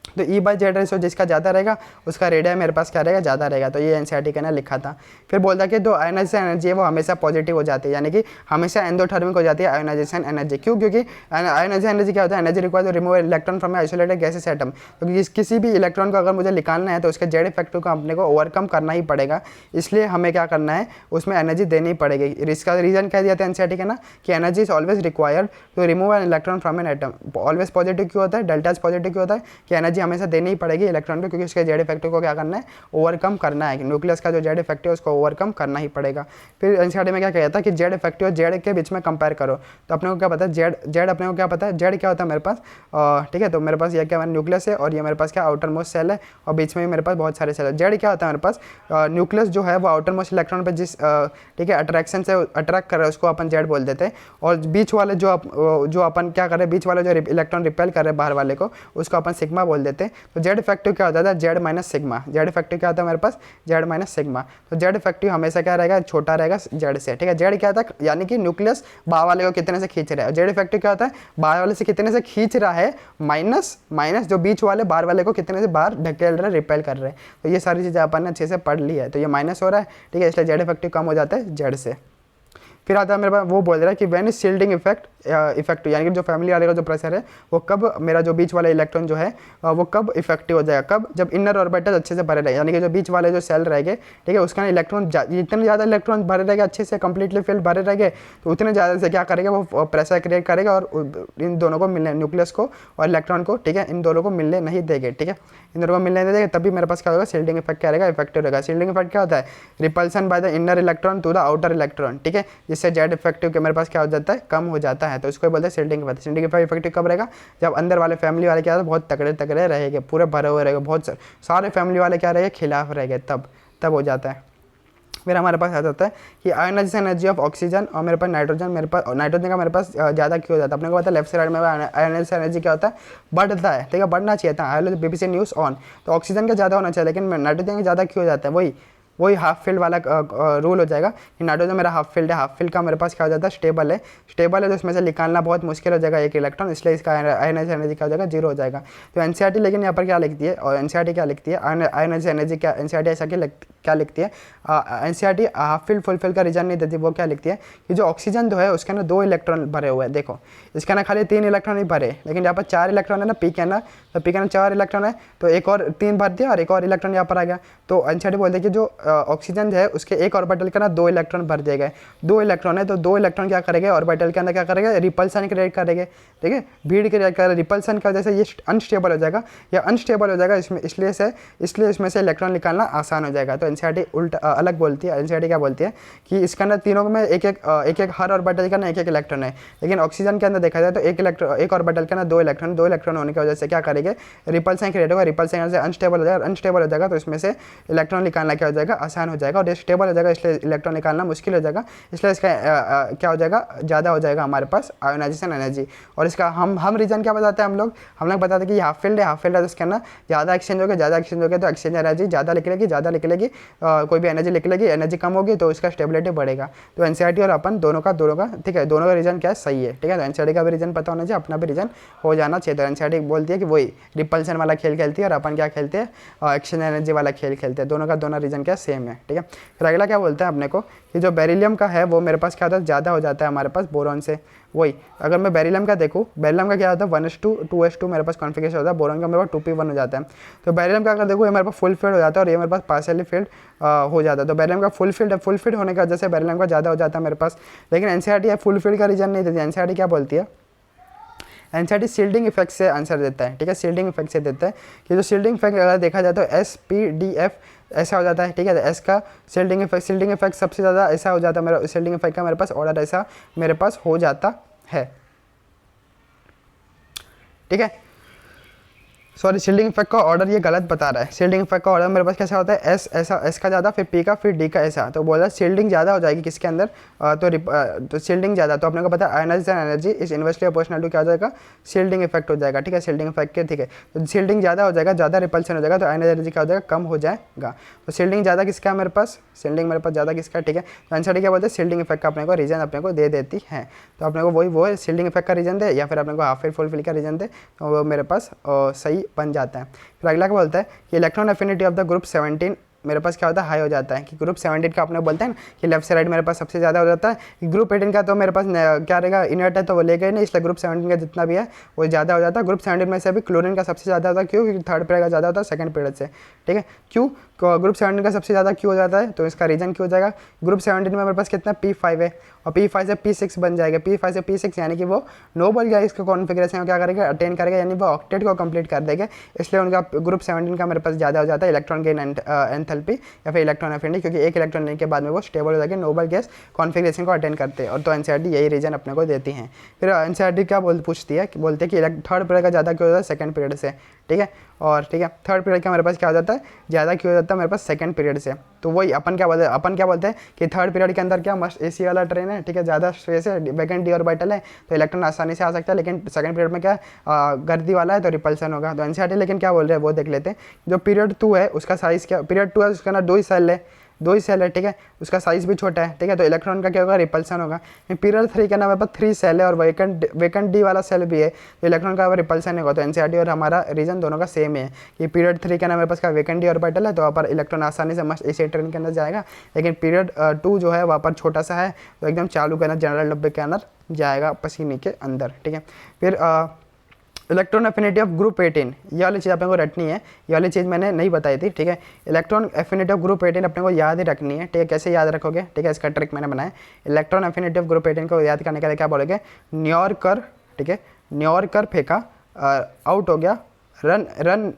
तो E/Z रेशियो जिसका ज़्यादा रहेगा उसका रेडियस मेरे पास क्या रहेगा ज़्यादा रहेगा, तो ये एनसीईआरटी के ना लिखा था। फिर बोलता कि जो आयोनाइजेशन एनर्जी है वो हमेशा पॉजिटिव हो जाती है, यानी कि हमेशा एंडोथर्मिक हो जाती है आयोनाइजेशन एनर्जी। क्यों, क्योंकि आयोनाइजेशन एनर्जी क्या होता है, energy required to remove electron from isolated gases atom, क्योंकि किसी भी इलेक्ट्रॉन को अगर मुझे निकालना है तो उसके जेड इफेक्टिव को अपने को ओवरकम करना ही पड़ेगा, इसलिए हमें क्या करना है उसमें एनर्जी देनी पड़ेगी। इसका रीजन कह दिया था एनसीईआरटी का ना कि energy is always required to remove an electron from an atom. Always positive क्यों होता है, डेल्टा पॉजिटिव क्यों होता है कि एनर्जी हमेशा देनी ही पड़ेगी इलेक्ट्रॉन को, क्योंकि उसके जेड इफेक्टिव को क्या करना है ओवरकम करना है, न्यूक्लियस का जो जेड इफेक्टिव है उसको ओवरकम करना ही पड़ेगा। फिर एनसीईआरटी में क्या कहता था कि जेड इफेक्टिव और जेड के बीच में कंपेयर करो, तो अपने को क्या पता है जेड अपने को क्या पता है, जेड क्या होता है मेरे पास, ठीक है, तो मेरे पास ये क्या न्यूक्लियस है और ये मेरे पास क्या आउटर मोस्ट सेल है और बीच में भी मेरे पास बहुत सारे सेल है। जेड क्या होता है मेरे पास, न्यूक्लियस जो है वो आउटर मोस्ट इलेक्ट्रॉन पर जिस ठीक है अट्रैक्शन से अट्रैक्ट कर रहे हैं उसको अपन जेड बोल देते हैं, और बीच वाले जो अपन क्या कर रहे हैं, बीच वाले जो इलेक्ट्रॉन रिपेल कर रहे हैं बाहर वाले को उसको अपन सिग्मा बोल देते हैं। तो जेड इफेक्टिव क्या होता है Z minus sigma, Z effective क्या होता है मेरे पास जेड माइनस सिग्मा, तो जेड इफेक्टिव हमेशा क्या रहेगा छोटा रहेगा जेड से, ठीक है। जेड क्या होता है यानी कि न्यूक्लियस बाहर वाले को कितने से खींच रहा है, जेड इफेक्टिव क्या होता है बाहर वाले से कितने से खींच रहा है, माइनस जो बीच वाले बाहर वाले को कितने से बाहर ढकेल रहे रिपेल कर रहे हैं। तो ये सारी चीज़ें अपन ने अच्छे से पढ़ ली है, तो ये माइनस हो रहा है, ठीक है, इसलिए जेड इफेक्टिव कम हो जाता है जेड से। फिर आता है मेरे पास वो बोल रहा है कि when is shielding effect effective, यानी कि जो फैमिली वाले का जो प्रेशर है वो कब, मेरा जो बीच वाला इलेक्ट्रॉन जो है वो कब इफेक्टिव हो जाएगा, कब, जब इनर ऑर्बिटल अच्छे से भरे रहे, यानी कि जो बीच वाले जो सेल रहेंगे, ठीक है, उसका इलेक्ट्रॉन जितने ज़्यादा इलेक्ट्रॉन भरे रहेंगे, अच्छे से कंप्लीटली फील्ड भरे रहेंगे, तो उतने ज़्यादा से क्या करेगा वो प्रेशर क्रिएट करेगा और इन दोनों को मिलने, न्यूक्लियस को और इलेक्ट्रॉन को, ठीक है, इन दोनों को मिलने नहीं देंगे, ठीक है, इन दोनों को मिलने नहीं देंगे, तभी मेरे पास क्या होगा, शील्डिंग इफेक्ट क्या रहेगा, इफेक्टिव रहेगा। शील्डिंग इफेक्ट क्या होता है, repulsion by the inner electron to the outer electron, ठीक है, जिससे जेड इफेक्टिव के मेरे पास क्या हो जाता है, कम हो जाता है, तो इसको बोलते हैं शील्डिंग इफेक्ट। शील्डिंग इफेक्टिव कब रहेगा, जब अंदर वाले फैमिली वाले क्या बहुत तगड़े तगड़े रहेंगे, पूरे भरे हुए रहेंगे, बहुत सारे फैमिली वाले क्या रहेंगे, खिलाफ रहेंगे, तब हो जाता है। फिर हमारे पास आ जाता है कि आयोनाइजेशन एनर्जी ऑफ ऑक्सीजन और मेरे पास नाइट्रोजन, मेरे पास नाइट्रोजन का मेरे पास ज़्यादा क्यों हो जाता है, अपने को पता है लेफ्ट साइड में आयोनाइजेशन एनर्जी क्या होता है, बढ़ता है, ठीक है, बढ़ना चाहिए था, आयोलॉजी बीबीसी न्यूज़ ऑन, तो ऑक्सीजन का ज़्यादा होना चाहिए, लेकिन नाइट्रोजन का ज़्यादा क्यों हो जाता है, वही हाफ फील्ड वाला रूल हो जाएगा कि नाइट्रोजन मेरा हाफ फील्ड है, हाफ फील्ड का मेरे पास क्या हो जाता है, स्टेबल है तो इसमें से निकालना बहुत मुश्किल हो जाएगा एक इलेक्ट्रॉन, इसलिए इसका आयोनाइजेशन एनर्जी क्या हो जाएगा, जीरो हो जाएगा। तो एनसीईआरटी लेकिन यहाँ पर क्या लिखती है, और एनसीईआरटी क्या लिखती है, आयोनाइजेशन एनर्जी क्या, एनसीईआरटी ऐसा क्या लिखती है, NCERT half field full field का रीजन नहीं देती, वो क्या लिखती है कि जो ऑक्सीजन जो है उसके ना 2 इलेक्ट्रॉन भरे हुए हैं, देखो इसका ना खाली 3 इलेक्ट्रॉन ही भरे, लेकिन यहाँ पर 4 इलेक्ट्रॉन है ना, पी के ना, तो पी के ना 4 इलेक्ट्रॉन है, तो एक और 3 भर दिया और एक और इलेक्ट्रॉन यहाँ पर आ गया, तो एनसीईआरटी बोलते हैं कि जो ऑक्सीजन है उसके एक ऑर्बिटल का ना 2 इलेक्ट्रॉन भर दिए गए, 2 इलेक्ट्रॉन है, तो 2 इलेक्ट्रॉन क्या करेंगे, ऑर्बिटल के अंदर क्या करेंगे, रिपल्सन क्रिएट करेंगे, ठीक है, भीड़ क्रिएट करेगा, रिपल्सन की वजह से ये अनस्टेबल हो जाएगा, या अनस्टेबल हो जाएगा इसमें, इसलिए इसमें से इलेक्ट्रॉन निकालना आसान हो जाएगा। तो एनसीईआरटी उल्टा अलग बोलती है, एनसीईआरटी क्या बोलती है कि इसके अंदर तीनों में एक हर ऑर्बिटल का ना एक इलेक्ट्रॉन है, लेकिन ऑक्सीजन के अंदर देखा जाए तो एक ऑर्बिटल का ना 2 इलेक्ट्रॉन होने की वजह से क्या करेंगे, रिपल्सन क्रिएट होगा, रिपल्सन से अनस्टेबल हो जाएगा, तो इसमें से इलेक्ट्रॉन निकालना क्या हो जाएगा, आसान हो जाएगा, और ये स्टेबल हो जाएगा, इसलिए इलेक्ट्रॉन निकालना मुश्किल हो जाएगा, इसलिए इसका क्या हो जाएगा, ज़्यादा हो जाएगा हमारे पास आयोनाइजेशन एनर्जी। और इसका हम रीजन क्या बताते हैं, हम लोग बताते हैं कि हाफ फील्ड है, तो इसके अंदर ज़्यादा एक्सचेंज हो गया, तो एक्सचेंज एनर्जी ज़्यादा निकलेगी, कोई भी एनर्जी निकलेगी, एनर्जी कम होगी तो उसका स्टेबिलिटी बढ़ेगा। तो एनसीईआरटी और अपन दोनों का ठीक है, दोनों का रीजन क्या है, सही है, ठीक है, तो एनसीईआरटी का भी रीजन पता होना चाहिए, अपना भी रीजन हो जाना चाहिए। तो एनसीईआरटी बोलती है कि वही रिपल्सन वाला खेल खेलती है और अपन क्या खेलते हैं, एक्सचेंज एनर्जी वाला खेल खेलते हैं, दोनों का दोनों रीजन क्या सेम है, ठीक है। फिर अगला क्या बोलता है अपने को कि जो बेरिलियम का है वो मेरे पास क्या होता है, ज़्यादा हो जाता है हमारे पास बोरॉन से, वही अगर मैं बेरिलियम का देखूँ, बेरिलियम का क्या होता है 1s2 2s2 मेरे पास कॉन्फिगरेशन होता है, बोरॉन का मेरे पास 2p1 हो जाता है। तो बेरिलियम का अगर देखो ये मेरे पास फुल फील्ड हो जाता है और ये मेरे पास पार्शियली फील्ड हो जाता है, तो बेरिलियम का फुल फील्ड होने की वजह से बेरिलियम का ज़्यादा हो जाता है मेरे पास, लेकिन एनसीईआरटी फुल फील्ड का रीजन नहीं देती। एनसीईआरटी क्या बोलती है, एनसीईआरटी शील्डिंग इफेक्ट से आंसर देता है, ठीक है, शील्डिंग इफेक्ट से देता है कि जो शील्डिंग इफेक्ट अगर देखा जाए तो SPDF ऐसा हो जाता है, ठीक है, तो एस का शील्डिंग इफेक्ट सबसे ज़्यादा ऐसा हो जाता है, मेरा शील्डिंग इफेक्ट का मेरे पास ऑर्डर ऐसा मेरे पास हो जाता है, ठीक है। सॉरी, शील्डिंग इफेक्ट का ऑर्डर ये गलत बता रहा है, शील्डिंग इफेक्ट का ऑर्डर मेरे पास कैसा होता है, एस का ज़्यादा, फिर पी का, फिर डी का ऐसा, तो बोल रहा है शील्डिंग ज़्यादा हो जाएगी किसके अंदर, तो शील्डिंग ज़्यादा, तो अपने को पता है ionisation energy is inversely proportional to क्या हो जाएगा, शील्डिंग इफेक्ट हो जाएगा, ठीक है, शील्डिंग इफेक्ट के, ठीक है, तो शील्डिंग ज़्यादा हो जाएगा, ज़्यादा रिपल्सन हो जाएगा, तो आयोनाइजेशन एनर्जी क्या हो जाएगा, कम हो जाएगा। तो शील्डिंग ज़्यादा किसका है मेरे पास, शील्डिंग मेरे पास ज़्यादा किसका, ठीक है, तो आंसर क्या बोलते हैं, शील्डिंग इफेक्ट का अपने को रीजन अपने को दे देती है, तो अपने को वो है शील्डिंग इफेक्ट का रीजन दे या फिर अपने को हाफ फील्ड फुल फील्ड का रीजन दे, तो वो मेरे पास सही बन जाता है। फिर अगला क्या बोलता है कि electron affinity of the group 17 मेरे पास क्या होता है, हाई हो जाता है, कि ग्रुप 17 का अपने बोलते हैं ना कि लेफ्ट से राइट मेरे पास सबसे ज़्यादा हो जाता है, ग्रुप 18 का तो मेरे पास क्या रहेगा, इनर्ट है तो वो ले गए नहीं, इसलिए ग्रुप 17 का जितना भी है वो ज़्यादा हो जाता है। ग्रुप 17 में से भी क्लोरीन का सबसे ज़्यादा होता है, क्यों, क्योंकि थर्ड पीरियड का ज़्यादा होता है सेकंड पीरियड से, ठीक है। क्यों ग्रुप 17 का सबसे ज़्यादा क्यों हो जाता है, तो इसका रीज़न क्यों हो जाएगा, ग्रुप 17 में मेरे पास कितना P5 है और P5 से P6 बन जाएगा, P5 से P6 यानी कि वो नोबल गैस का कॉन्फिगरेशन क्या करेगा, अटेन करेगा, यानी वो ऑक्टेट को कंप्लीट कर देगा, इसलिए उनका ग्रुप 17 का मेरे पास ज़्यादा हो जाता है इलेक्ट्रॉन गेन एंथैल्पी या फिर इलेक्ट्रॉन एफिनिटी, क्योंकि एक इलेक्ट्रॉन लेने के बाद में वो स्टेबल हो जाएगा, नोबल गैस कॉन्फिगरेशन को अटेंड करते हैं, और तो एनसीईआरटी यही रीजन अपने को देती हैं। फिर एनसीईआरटी क्या पूछती है, बोलते हैं कि थर्ड पीरियड का ज़्यादा क्यों होता है सेकंड पीरियड से, ठीक है, और ठीक है थर्ड पीरियड का मेरे पास क्या हो जाता है, ज़्यादा क्यों हो जाता है मेरे पास सेकंड पीरियड से, तो वही अपन क्या बोलते हैं कि थर्ड पीरियड के अंदर क्या मस्ट एसी वाला ट्रेन है, ठीक है, ज़्यादा स्ट्रेस है, वैकेंट डी ऑर्बिटल है, तो इलेक्ट्रॉन आसानी से आ सकता है, लेकिन सेकंड पीरियड में क्या गर्दी वाला है तो रिपल्सन होगा। तो एनसीईआरटी लेकिन क्या बोल रहे हैं वो देख लेते हैं, जो पीरियड 2 है उसका साइज़ क्या, पीरियड 2 है उसका ना 2 ही सेल है, ठीक है, उसका साइज़ भी छोटा है, ठीक है, तो इलेक्ट्रॉन का क्या होगा, रिपल्सन होगा। पीरियड 3 का नाम है 3 सेल है और वैकेंट डी वाला सेल भी है, तो इलेक्ट्रॉन का रिपल्सन होगा। तो एनसीईआरटी और हमारा रीजन दोनों का सेम है कि पीरियड 3 का नाम मेरे पास का वैकेंट डी ऑर्बिटल है, तो वहाँ पर इलेक्ट्रॉन आसानी से मस्ट एसी ट्रेन के अंदर जाएगा, लेकिन पीरियड 2 जो है वहाँ पर छोटा सा है, तो एकदम चालू के अंदर जनरल डब्बे के अंदर जाएगा पसीने के अंदर, ठीक है। फिर इलेक्ट्रॉन एफिनिटी ऑफ ग्रुप 18, ये वाली चीज़ अपने को रटनी है, ये वाली चीज़ मैंने नहीं बताई थी, ठीक है। इलेक्ट्रॉन एफिनिटी ऑफ ग्रुप 18 अपने को याद ही रखनी है, ठीक है। कैसे याद रखोगे, ठीक है, इसका ट्रिक मैंने बनाया। इलेक्ट्रॉन एफिनिटी ऑफ ग्रुप 18 को याद करने के लिए क्या बोलोगे, न्योरकर, ठीक है, न्योरकर फेंका, आउट हो गया, रन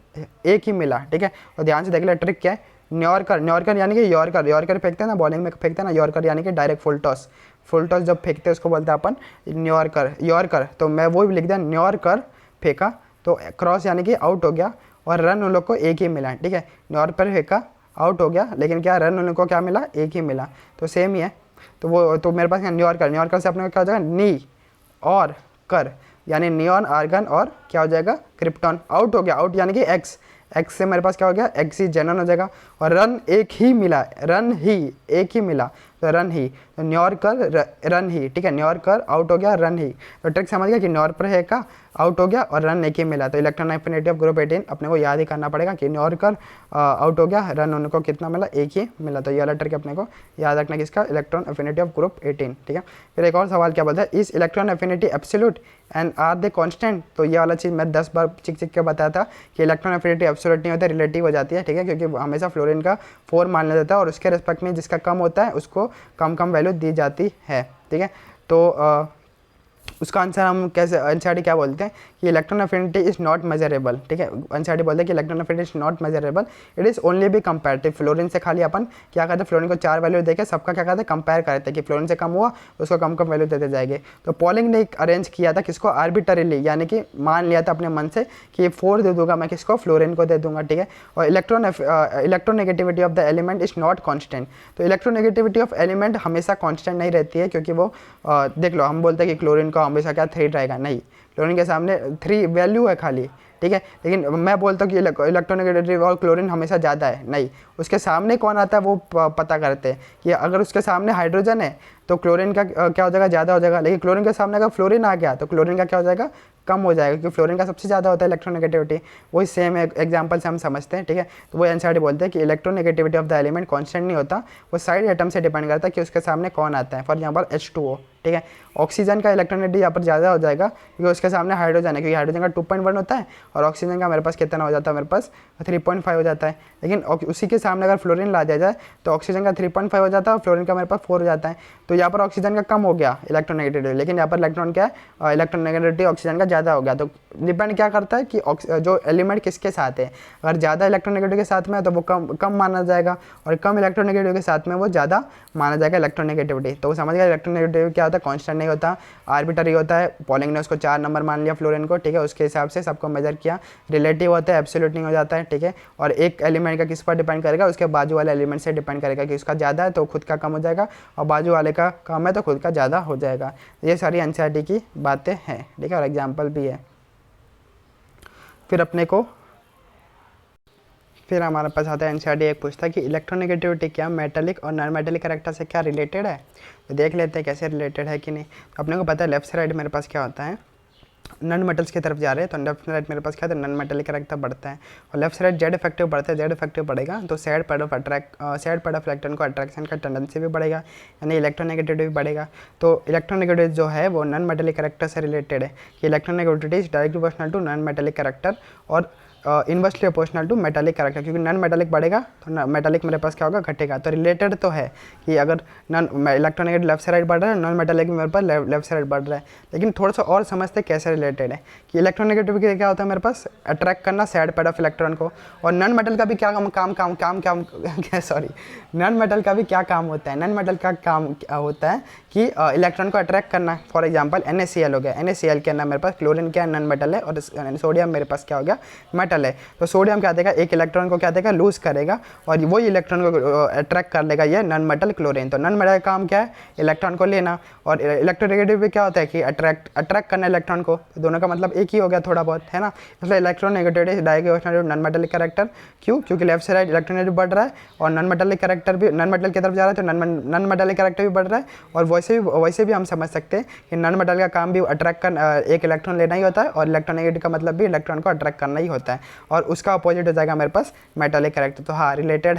एक ही मिला, ठीक है। और ध्यान से देख ले ट्रिक क्या है, न्योरकर यानी कि यॉर्कर फेंकते हैं ना, बॉलिंग में फेंकते हैं ना, यॉर्कर यानी कि डायरेक्ट फुल टॉस जब फेंकते हैं उसको बोलते हैं अपन यॉर्कर। तो मैं वो भी लिख दिया, न्योरकर फेंका तो क्रॉस यानी कि आउट हो गया, और रन उन लोग को एक ही मिला, ठीक है। न्योरकर फेंका आउट हो गया, लेकिन क्या रन उन लोग को क्या मिला, एक ही मिला, तो सेम ही है। तो वो तो मेरे पास न्योरकर से अपने को क्या हो जाएगा, नी और कर यानी नियॉन, आर्गन और क्या हो जाएगा, क्रिप्टॉन। आउट हो गया, आउट यानी कि एक्स से मेरे पास क्या हो गया, एक्स ही जेनन हो जाएगा, और रन एक ही मिला, रन ही एक ही मिला, तो रन ही, तो न्योरकर रन ही, ठीक है। न्योरकर आउट हो गया, रन ही, तो ट्रिक समझ गया कि न्योरकर है का आउट हो गया और रन एक ही मिला। तो इलेक्ट्रॉन एफिनिटी ऑफ ग्रुप 18 अपने को याद ही करना पड़ेगा कि न्योरकर आउट हो गया, रन उनको कितना मिला, एक ही मिला। तो ये वाला ट्रिक अपने को याद रखना कि इसका इलेक्ट्रॉन एफिनिटी ऑफ ग्रुप 18, ठीक है। फिर एक और सवाल क्या बोलता है, इस electron affinity absolute and are they constant. तो ये वाला चीज़ मैं 10 बार चिक के बताया था कि इलेक्ट्रॉन एफिनिटी एब्सोल्यूट नहीं होता, रिलेटिव हो जाती है, ठीक है, क्योंकि हमेशा फ्लोरीन का 4 मान लिया जाता है और उसके रिस्पेक्ट में जिसका कम होता है उसको कम वैल्यू दी जाती है, ठीक है। तो उसका आंसर हम कैसे, एनसीईआरटी क्या बोलते हैं कि electron affinity is not measurable, ठीक है। एनसीईआरटी बोलते हैं कि electron affinity is not measurable, it is only be comparative. Fluorine से खाली अपन क्या करते हैं, फ्लोरीन को 4 वैल्यू देके सबका क्या करते हैं, कंपेयर करते हैं कि फ्लोरीन से कम हुआ तो उसको कम वैल्यू देते जाएंगे। तो पॉलिंग ने अरेंज किया था किसको, आर्बिटरीली, यानी कि मान लिया था अपने मन से कि 4 दे दूंगा मैं किसको, फ्लोरीन को दे दूंगा, ठीक है। और electronegativity of the element is not constant. तो इलेक्ट्रोनेगेटिविटी ऑफ एलिमेंट हमेशा कॉन्स्टेंट नहीं रहती है, क्योंकि वो देख लो हम बोलते हैं कि क्लोरीन का हमेशा क्या 3 रहेगा, नहीं, क्लोरीन के सामने 3 वैल्यू है खाली, ठीक है। लेकिन मैं बोलता हूँ कि इलेक्ट्रोनेगेटिव और क्लोरीन हमेशा ज़्यादा है, नहीं, उसके सामने कौन आता है वो पता करते हैं कि अगर उसके सामने हाइड्रोजन है तो क्लोरीन का क्या हो जाएगा, ज़्यादा हो जाएगा, लेकिन क्लोरीन के सामने अगर फ्लोरीन आ गया तो क्लोरीन का क्या हो जाएगा, कम हो जाएगा, क्योंकि फ्लोरीन का सबसे ज़्यादा होता है इलेक्ट्रोनेगेटिविटी। वही सेम एग्जांपल से हम समझते हैं, ठीक है। तो वो एनसीईआरटी बोलते हैं कि electronegativity of the element constant नहीं होता, वो साइड एटम से डिपेंड करता है कि उसके सामने कौन आता है। फॉर एग्जांपल H2O, ठीक है। ऑक्सीजन का इलेक्ट्रोनेगेटिविटी यहाँ पर ज़्यादा हो जाएगा क्योंकि उसके सामने हाइड्रोजन है, क्योंकि हाइड्रोजन का 2.1 होता है और ऑक्सीजन का मेरे पास कितना हो जाता है, मेरे पास 3.5 हो जाता है। लेकिन उसी के सामने अगर फ्लोरीन ला दिया जाए तो ऑक्सीजन का 3.5 हो जाता है और फ्लोरीन का मेरे पास 4 हो जाता है। तो यहाँ पर ऑक्सीजन का कम हो गया इलेक्ट्रोनेगेटिविटी, लेकिन यहाँ पर इलेक्ट्रॉन क्या है, इलेक्ट्रोनेगेटिविटी ऑक्सीजन का ज़्यादा हो गया। तो डिपेंड क्या करता है कि जो एलिमेंट किसके साथ है, अगर ज़्यादा इलेक्ट्रोनेगेटिव के साथ में है तो वो कम माना जाएगा, और कम इलेक्ट्रोनेगेटिव के साथ में वो ज़्यादा माना जाएगा इलेक्ट्रोनेगेटिविटी। तो वो समझ गया इलेक्ट्रोनेगेटिव क्या होता है, कॉन्स्टेंट नहीं होता, आर्बिटरी होता है। पॉलिंग ने उसको 4 नंबर मान लिया फ्लोरीन को, ठीक है, उसके हिसाब से सबको मेजर किया। रिलेटिव होता है, एब्सोल्यूट नहीं हो जाता है, ठीक है। और एक एलिमेंट का किस पर डिपेंड करेगा, उसके बाजू वाले एलिमेंट से डिपेंड करेगा कि उसका ज़्यादा है तो खुद का कम हो जाएगा, और बाजू वाले का कम है तो खुद का ज़्यादा हो जाएगा। ये सारी एनसीईआरटी की बातें हैं, ठीक है, और एग्जाम्पल भी है। फिर हमारे पास आता है एनसीईआरटी एक पूछता है कि इलेक्ट्रोनेगेटिविटी क्या मेटालिक और नॉन मेटालिक कैरेक्टर से क्या रिलेटेड है। तो देख लेते हैं कैसे रिलेटेड है कि नहीं। तो अपने को पता है लेफ्ट साइड मेरे पास क्या होता है, नॉन मेटल्स की तरफ जा रहे हैं, तो लेफ्ट साइड मेरे पास क्या है, नॉन मेटालिक कैरेक्टर बढ़ता है, और लेफ्ट साइड जेड इफेक्टिव बढ़ता है, जेड इफेक्टिव बढ़ेगा तो सैड पैड ऑफ इलेक्ट्रॉन को अट्रैक्शन का टेंडेंसी भी बढ़ेगा, यानी इलेक्ट्रोनेगेटिविटी भी बढ़ेगा। तो इलेक्ट्रोनेगेटिविटी जो है वो नॉन मेटालिक कैरेक्टर से रिलेटेड है कि electronegativity is directly proportional to non metallic character और inversely proportional to metallic character, क्योंकि नॉन मेटालिक बढ़ेगा तो मेटालिक मेरे पास क्या होगा, घटेगा। तो रिलेटेड तो है कि अगर नॉन इलेक्ट्रोनेगेटिव लेफ्ट साइड बढ़ रहा है, नॉन मेटालिक मेरे पास लेफ्ट साइड बढ़ रहा है। लेकिन थोड़ा सा और समझते कैसे रिलेटेड है कि इलेक्ट्रोनेगेटिव के क्या होता है, मेरे पास अट्रैक्ट करना सैड पैड ऑफ इलेक्ट्रॉन को, और नॉन मेटल का भी क्या काम सॉरी नॉन मेटल का भी क्या काम होता है, नॉन मेटल का काम होता है कि इलेक्ट्रॉन को अट्रैक्ट करना। फॉर एग्जांपल NaCl हो गया, NaCl के अंदर मेरे पास क्लोरीन क्या नॉन मेटल है और सोडियम मेरे पास क्या हो गया, मेटल है। तो सोडियम क्या देगा, एक इलेक्ट्रॉन को क्या देगा, लूज करेगा, और वही इलेक्ट्रॉन को अट्रैक्ट कर लेगा ये नॉन मेटल क्लोरीन। तो नॉन मेटल का काम क्या है, इलेक्ट्रॉन को लेना, और इलेक्ट्रोनेगेटिव भी क्या होता है कि अट्रैक्ट करना इलेक्ट्रॉन को। तो दोनों का मतलब एक ही हो गया थोड़ा बहुत, है ना। इसलिए electronegativity directly non metallic character, क्यों, क्योंकि लेफ्ट साइड इलेक्ट्रोनेगेटिव बढ़ रहा है और नॉन मेटालिक कैरेक्टर भी नॉन मेटल की तरफ जा रहा है, तो नॉन मेटालिक कैरेक्टर भी बढ़ रहा है। और वैसे भी हम समझ सकते हैं कि नॉन मेटल का काम भी अट्रैक्ट करना, एक इलेक्ट्रॉन लेना ही होता है, और इलेक्ट्रोनेगेटिव का मतलब भी इलेक्ट्रॉन को अट्रैक्ट करना ही होता है, और उसका अपोजिट हो जाएगा मेरे पास मेटालिक कैरेक्टर। तो हाँ रिलेटेड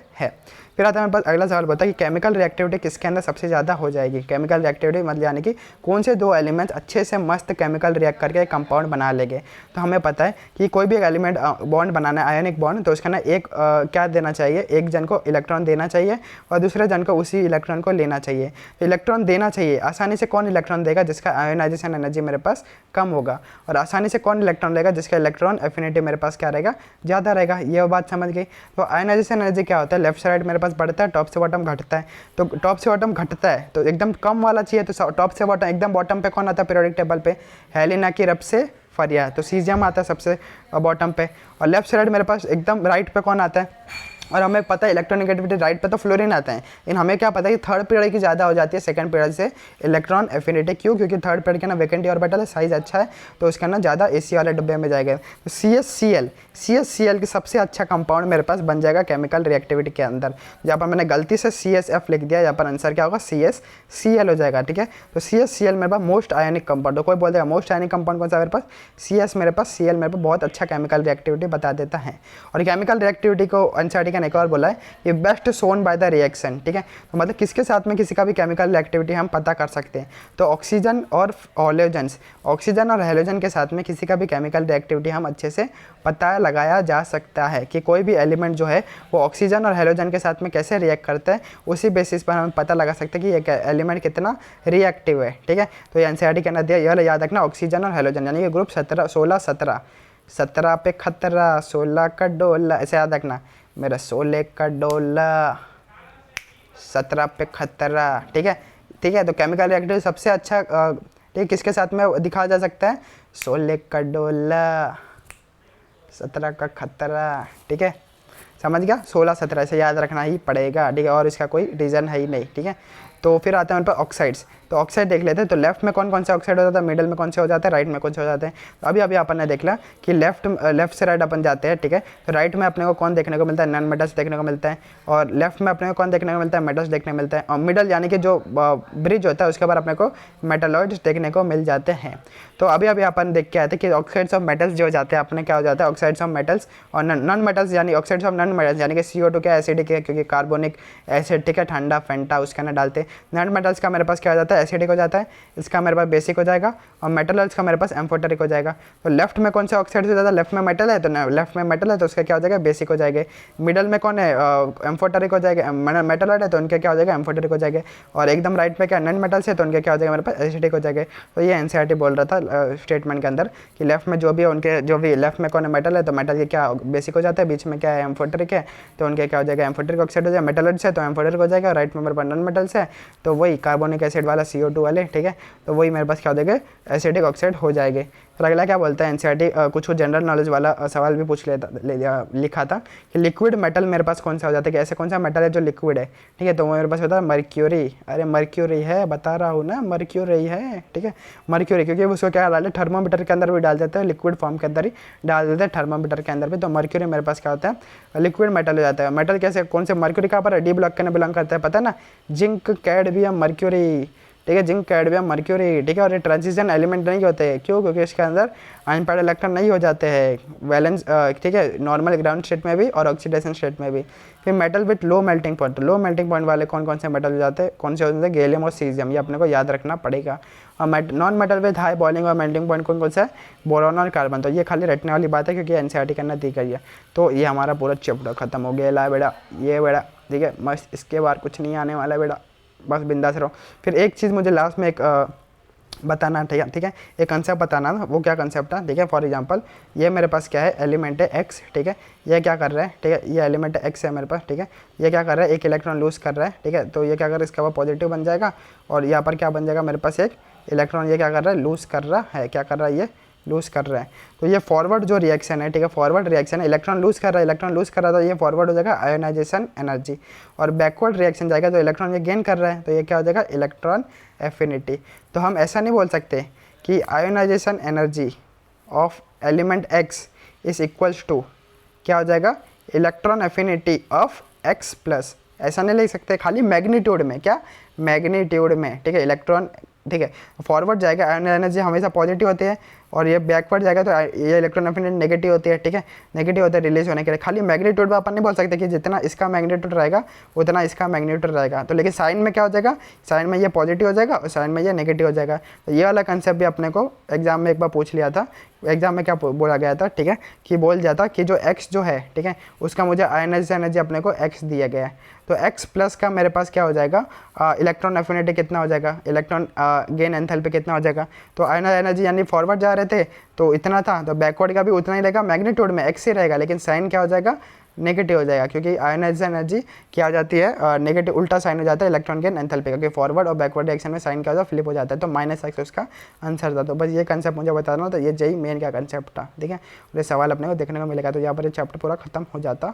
है। फिर आता है मेरे पास अगला सवाल बोलता है कि केमिकल रिएक्टिविटी किसके अंदर सबसे ज़्यादा हो जाएगी। केमिकल रिएक्टिविटी मतलब यानी कि कौन से दो एलिमेंट्स अच्छे से मस्त केमिकल रिएक्ट करके एक कंपाउंड बना लेंगे। तो हमें पता है कि कोई भी एक एलिमेंट बॉन्ड बनाना है, आयनिक बॉन्ड, तो उसका ना एक क्या देना चाहिए, एक जन को इलेक्ट्रॉन देना चाहिए और दूसरे जन को उसी इलेक्ट्रॉन को लेना चाहिए। तो इलेक्ट्रॉन देना चाहिए, आसानी से कौन इलेक्ट्रॉन देगा जिसका आयोनाइजेशन एनर्जी मेरे पास कम होगा, और आसानी से कौन इलेक्ट्रॉन लेगा जिसका इलेक्ट्रॉन एफिनिटी मेरे पास क्या रहेगा, ज़्यादा रहेगा। ये बात समझ गई। तो आयोनाइजेशन एनर्जी क्या होता है, लेफ्ट साइड मेरे पास बढ़ता है, टॉप से बॉटम घटता है। तो टॉप से बॉटम घटता है तो एकदम कम वाला चाहिए, तो टॉप से बॉटम एकदम बॉटम पे कौन आता है पीरियोडिक टेबल पे, हेलिना की रब से फरिया, तो सीजियम आता है सबसे बॉटम पे। और लेफ्ट साइड मेरे पास एकदम राइट पे कौन आता है, और हमें पता है इलेक्ट्रोनेगेटिविटी राइट पे तो फ्लोरीन आता है, लेकिन हमें क्या पता है कि थर्ड पीरियड की ज़्यादा हो जाती है सेकंड पीरियड से इलेक्ट्रॉन एफिनिटी। क्यों? क्योंकि थर्ड पीरियड के ना वैकेंट ऑर्बिटल है, साइज अच्छा है, तो उसका ना ज़्यादा एसी वाले डब्बे में जाएगा। तो CH Cl की सबसे अच्छा कंपाउंड मेरे पास बन जाएगा केमिकल रिएक्टिविटी के अंदर। जहाँ पर मैंने गलती से CSF लिख दिया, यहाँ पर आंसर क्या होगा CSCl हो जाएगा। ठीक है, तो CSCl मेरे पास मोस्ट आयनिक कंपाउंड। तो कोई बोल देगा मोस्ट आयनिक कंपाउंड कौन सा मेरे पास, CS मेरे पास, Cl मेरे पास बहुत अच्छा केमिकल रिएक्टिविटी बता देता है। और केमिकल रिएक्टिविटी को एनसीईआरटी का एक और बोला है ये best shown by the reaction. ठीक है, तो मतलब किसके साथ में किसी का भी केमिकल रिएक्टिविटी हम पता कर सकते हैं। तो ऑक्सीजन और हैलोजन्स, ऑक्सीजन और हैलोजन के साथ में किसी का भी केमिकल रिएक्टिविटी हम अच्छे से पता लगाया जा सकता है कि कोई भी एलिमेंट जो है वो ऑक्सीजन और हैलोजन के साथ में कैसे रिएक्ट करता है, उसी बेसिस पर हम पता लगा सकते हैं कि ये एलिमेंट कितना रिएक्टिव है। ठीक है, तो ये एनसीईआरटी कहना दिया, यह याद रखना ऑक्सीजन और हैलोजन यानी कि ग्रुप 17 पे खतरा 16 का डोला, ऐसे याद रखना मेरा 16 का डोला 17 पे खतरा। ठीक है, ठीक है, तो केमिकल रिएक्टिविटी सबसे अच्छा ठीक किसके साथ में दिखाया जा सकता है, 16 का डोला 17 का खतरा। ठीक है, समझ गया, 16-17 ऐसे याद रखना ही पड़ेगा। ठीक है, और इसका कोई रीज़न है ही नहीं। ठीक है, तो फिर आते हैं उन पर ऑक्साइड्स। तो ऑक्साइड देख लेते हैं, तो लेफ्ट में कौन कौन से ऑक्साइड हो जाता है, मिडिल में कौन से हो जाते हैं, राइट में कौन से हो जाते हैं। तो अभी अपन ने देख लिया कि लेफ्ट से राइट अपन जाते हैं। ठीक है, तो राइट में अपने को कौन देखने को मिलता है, नॉन मेटल्स देखने को मिलता है, और लेफ्ट में अपने को कौन देखने को मिलता है, मेटल्स देखने को मिलता है, और मिडल यानी कि जो ब्रिज होता है उसके ऊपर अपने को मेटलॉइड्स देखने को मिल जाते हैं। तो अभी अपन देख के आए थे कि ऑक्साइड्स ऑफ मेटल्स जो हो जाते हैं अपने क्या हो जाता है, ऑक्साइड्स ऑफ मेटल्स और नॉन मेटल्स यानी ऑक्साइड्स ऑफ नॉन मेटल्स यानी कि CO2 क्या एसिडिक है क्योंकि कार्बोनिक एसिड। ठीक है, ठंडा फेंटा उसके अंदर डालते हैं। नॉन मेटल्स का मेरे पास क्या हो जाता है, एसिडिक हो जाता है, इसका मेरे पास बेसिक हो जाएगा, और मेटल्स का मेरे पास एम्फोटेरिक हो जाएगा। तो लेफ्ट में कौन से ऑक्साइड हो जाता है, लेफ्ट में मेटल है तो लेफ्ट में मेटल है तो उसका क्या हो जाएगा, बेसिक हो जाएगा। मिडल में कौन है, एम्फोटेरिक हो जाएगा, मेटलॉइड है तो उनके क्या हो जाएगा, एम्फोटेरिक हो जाएगा। और एकदम राइट में क्या नॉन मेटल्स है तो उनके क्या हो जाएगा, मेरे पास एसिडिक हो जाएगा। तो ये एनसीईआरटी बोल रहा था स्टेटमेंट के अंदर कि लेफ्ट में जो भी है उनके जो भी लेफ्ट में कौन है मेटल है तो मेटल के क्या बेसिक हो जाता है, बीच में क्या है एम्फोटेरिक है तो उनके क्या हो जाएगा, एम्फोटेरिक ऑक्साइड हो जाएगा। मेटलॉइड्स है तो एम्फोटेरिक हो जाएगा, राइट में मेरे पास नॉन मेटल्स है तो वही कार्बोनिक एसिड वाला CO2 वाले। ठीक है, तो वही मेरे पास क्या हो जाएगा, एसिडिक ऑक्साइड हो जाएंगे। फिर अगला क्या बोलता है एनसीईआरटी, कुछ जनरल नॉलेज वाला सवाल भी पूछ लिखा था कि लिक्विड मेटल मेरे पास कौन सा हो जाता है, कि ऐसे कौन सा मेटल है जो लिक्विड है। ठीक है, तो वो मेरे पास होता है मर्क्यूरी। अरे मर्क्यूरी है, बता रहा हूँ ना मर्क्यूरी है। ठीक है, मर्क्यूरी क्योंकि उसको क्या डालते हैं, थर्मोमीटर के अंदर भी डाल देते हैं, लिक्विड फॉर्म के अंदर ही डाल देते हैं थर्मोमीटर के अंदर भी। तो मर्क्यूरी मेरे पास क्या होता है, लिक्विड मेटल हो जाता है। मेटल कैसे कौन से, मर्क्यूरी कहाँ पर है, डी ब्लॉक के अंदर बिलोंग करता है, पता है ना, जिंक कैडमियम मर्क्यूरी। ठीक है, जिंक कैडमियम मर्क्यूरी। ठीक है, और ये ट्रांजिशन एलिमेंट नहीं होते हैं, क्यों, क्योंकि इसके अंदर अनपेयर्ड इलेक्ट्रॉन नहीं हो जाते हैं वैलेंस। ठीक है, नॉर्मल ग्राउंड स्टेट में भी और ऑक्सीडेशन स्टेट में भी। फिर metal with low melting point, low melting point वाले कौन कौन से मेटल हो जाते हैं, कौन से हो जाते हैं, गैलियम और सीजियम, ये अपने को याद रखना पड़ेगा। और non metal with high boiling और मेल्टिंग पॉइंट कौन कौन सा है, बोरॉन और कार्बन। तो ये खाली रटने वाली बात है क्योंकि एनसीईआरटी करना दी गई है। तो ये हमारा पूरा चैप्टर खत्म हो गया ला बेटा, ये बेटा। ठीक है, मस्त, इसके बाद कुछ नहीं आने वाला बेटा, बस बिंदास रहो। फिर एक चीज़ मुझे लास्ट में एक बताना, ठीक है, एक कंसेप्ट बताना था, वो क्या कंसेप्ट है। ठीक है, फॉर एग्जांपल ये मेरे पास क्या है, एलिमेंट है X। ठीक है, ये क्या कर रहा है, ठीक है, ये एलिमेंट X है मेरे पास। ठीक है, ये क्या कर रहा है, एक इलेक्ट्रॉन लूज कर रहा है। ठीक है, तो ये क्या कर रहा है, इसका वो पॉजिटिव बन जाएगा, और यहाँ पर क्या बन जाएगा मेरे पास एक इलेक्ट्रॉन, ये क्या कर रहा है, लूज कर रहा है, क्या कर रहा है, ये लूज कर रहा है। तो ये फॉरवर्ड जो रिएक्शन है, ठीक है, फॉरवर्ड रिएक्शन है, इलेक्ट्रॉन लूज कर रहा है, इलेक्ट्रॉन लूज कर रहा है, तो ये फॉरवर्ड हो जाएगा आयोनाइजेशन एनर्जी। और बैकवर्ड रिएक्शन जाएगा तो इलेक्ट्रॉन ये गेन कर रहा है, तो ये क्या हो जाएगा, इलेक्ट्रॉन एफिनिटी। तो हम ऐसा नहीं बोल सकते कि ionisation energy of element X is equals to क्या हो जाएगा, electron affinity of X plus. ऐसा नहीं लिख सकते, खाली मैग्नीट्यूड में, क्या मैग्नीट्यूड में। ठीक है, इलेक्ट्रॉन, ठीक है, फॉरवर्ड जाएगा, आयन एनर्जी हमेशा पॉजिटिव होती है, और ये बैकवर्ड जाएगा तो ये इलेक्ट्रॉन एफिनिटी नेगेटिव होती है, ठीक है, नेगेटिव होता है रिलीज होने के लिए। खाली मैग्नीट्यूड में अपन नहीं बोल सकते कि जितना इसका मैग्नीट्यूड रहेगा उतना इसका मैग्नीट्यूड रहेगा। तो लेकिन साइन में क्या हो जाएगा, साइन में ये पॉजिटिव हो जाएगा और साइन में ये नेगेटिव हो जाएगा। तो ये वाला कंसेप्ट भी अपने को एग्जाम में एक बार पूछ लिया था। एग्जाम में क्या बोला गया था, ठीक है, कि बोल जाता कि जो x जो है, ठीक है, उसका मुझे आयनाइज एनर्जी अपने को x दिया गया है। तो x प्लस का मेरे पास क्या हो जाएगा, इलेक्ट्रॉन एफिनिटी कितना हो जाएगा, इलेक्ट्रॉन गेन एंथैल्पी कितना हो जाएगा। तो आयनाइज एनर्जी यानी फॉरवर्ड जा रहे थे तो इतना था, तो बैकवर्ड का भी उतना ही रहेगा, मैग्नीट्यूड में x ही रहेगा, लेकिन साइन क्या हो जाएगा, नेगेटिव हो जाएगा, क्योंकि आयनाइज एनर्जी क्या हो जाती है, नेगेटिव उल्टा साइन हो जाता है इलेक्ट्रॉन गेन एंथैल्पी का, क्योंकि फॉरवर्ड और बैकवर्ड डायरेक्शन में साइन क्या होता है, फ्लिप हो जाता है। तो -x उसका आंसर था। तो बस ये कंसेप्ट मुझे बताना, तो ये जेई मेन क्या कंसेप्ट था, ठीक है। और ये सवाल अपने को देखने को मिलेगा। तो यहाँ पर ये चैप्टर पूरा खत्म हो जाता